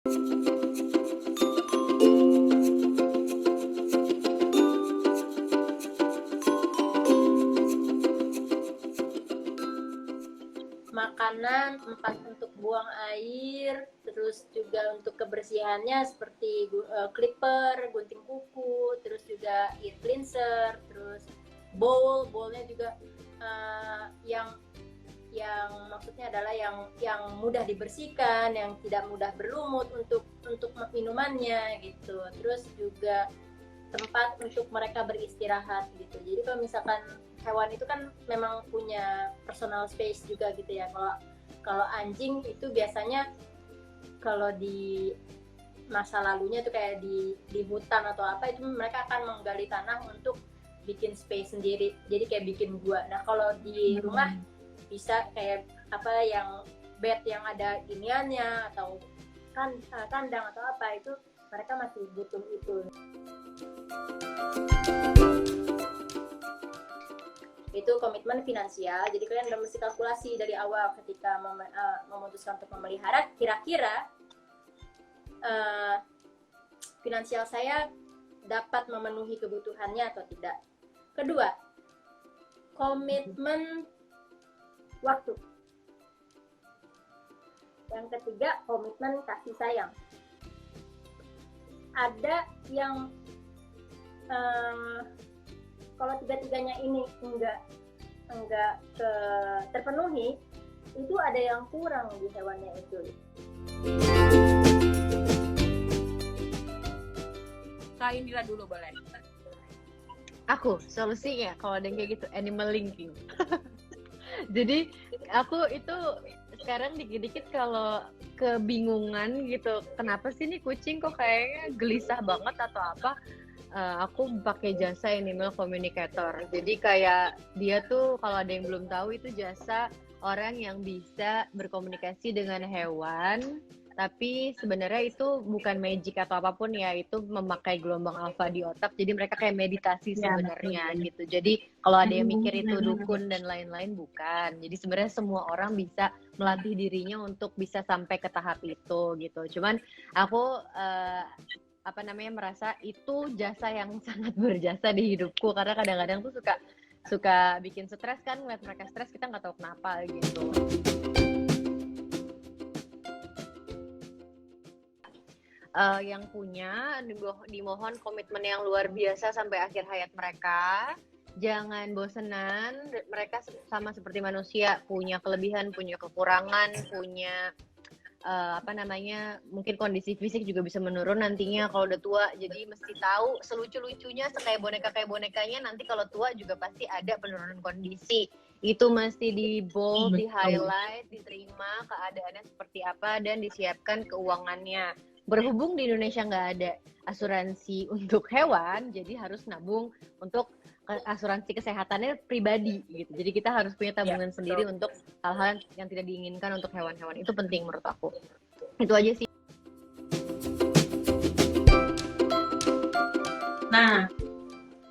Makanan, tempat untuk buang air, terus juga untuk kebersihannya seperti clipper, gunting kuku, terus juga ear cleanser, terus bowlnya juga yang maksudnya adalah yang mudah dibersihkan, yang tidak mudah berlumut untuk minumannya gitu. Terus juga tempat untuk mereka beristirahat gitu. Jadi kalau misalkan hewan itu kan memang punya personal space juga gitu ya. Kalau anjing itu biasanya kalau di masa lalunya itu kayak di hutan atau apa, itu mereka akan menggali tanah untuk bikin space sendiri. Jadi kayak bikin gua. Nah, kalau di rumah bisa kayak apa yang bed yang ada iniannya atau kandang atau apa, itu mereka masih butuh itu. Itu komitmen finansial, jadi kalian udah mesti kalkulasi dari awal ketika memutuskan untuk memelihara, kira-kira finansial saya dapat memenuhi kebutuhannya atau tidak. Kedua, komitmen waktu. Yang ketiga, komitmen kasih sayang. Ada yang kalau tiga-tiganya ini enggak terpenuhi, itu ada yang kurang di hewannya itu. Kak Indira dulu boleh. Aku solusinya kalau ada yang kayak gitu animal linking. Jadi aku itu sekarang dikit-dikit kalau kebingungan gitu, kenapa sih nih kucing kok kayaknya gelisah banget atau apa, aku pakai jasa animal communicator. Jadi kayak dia tuh, kalau ada yang belum tahu, itu jasa orang yang bisa berkomunikasi dengan hewan, tapi sebenarnya itu bukan magic atau apapun ya, itu memakai gelombang alfa di otak, jadi mereka kayak meditasi sebenarnya gitu. Jadi kalau ada yang mikir itu dukun dan lain-lain, bukan. Jadi sebenarnya semua orang bisa melatih dirinya untuk bisa sampai ke tahap itu gitu. Cuman aku merasa itu jasa yang sangat berjasa di hidupku, karena kadang-kadang tuh suka bikin stres kan, ngeliat mereka stres, kita nggak tahu kenapa gitu. Yang punya dimohon komitmen yang luar biasa sampai akhir hayat mereka. Jangan bosenan, mereka sama seperti manusia, punya kelebihan, punya kekurangan, punya mungkin kondisi fisik juga bisa menurun nantinya kalau udah tua. Jadi mesti tahu selucu-lucunya, kayak bonekanya nanti kalau tua juga pasti ada penurunan kondisi. Itu mesti di bold, di highlight, diterima keadaannya seperti apa, dan disiapkan keuangannya. Berhubung di Indonesia nggak ada asuransi untuk hewan, jadi harus nabung untuk asuransi kesehatannya pribadi gitu. Jadi kita harus punya tabungan sendiri untuk hal-hal yang tidak diinginkan untuk hewan-hewan. Itu penting menurut aku. Itu aja sih. Nah,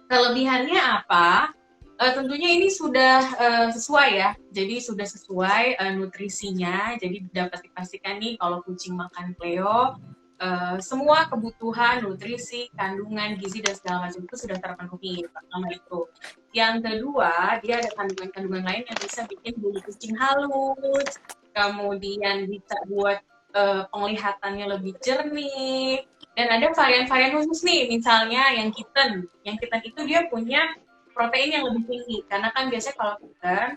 kelebihannya apa? Tentunya ini sudah sesuai ya. Jadi sudah sesuai nutrisinya. Jadi dapat dipastikan nih kalau kucing makan Cleo, semua kebutuhan nutrisi, kandungan gizi dan segala macam itu sudah terpenuhi. Pertama itu. Yang kedua, dia ada kandungan-kandungan lain yang bisa bikin bulu kucing halus, kemudian bisa buat penglihatannya lebih jernih, dan ada varian-varian khusus nih, misalnya yang kitten. Yang kitten itu dia punya protein yang lebih tinggi, karena kan biasanya kalau kitten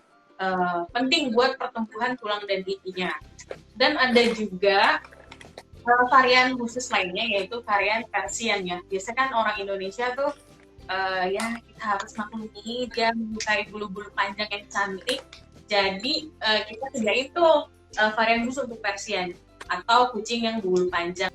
penting buat pertumbuhan tulang dan giginya. Dan ada juga varian khusus lainnya, yaitu varian Persian ya. Biasanya kan orang Indonesia tuh ya kita harus maklumi dia menyukai bulu-bulu panjang yang cantik. Jadi kita sediain tuh varian khusus untuk Persian atau kucing yang bulu panjang.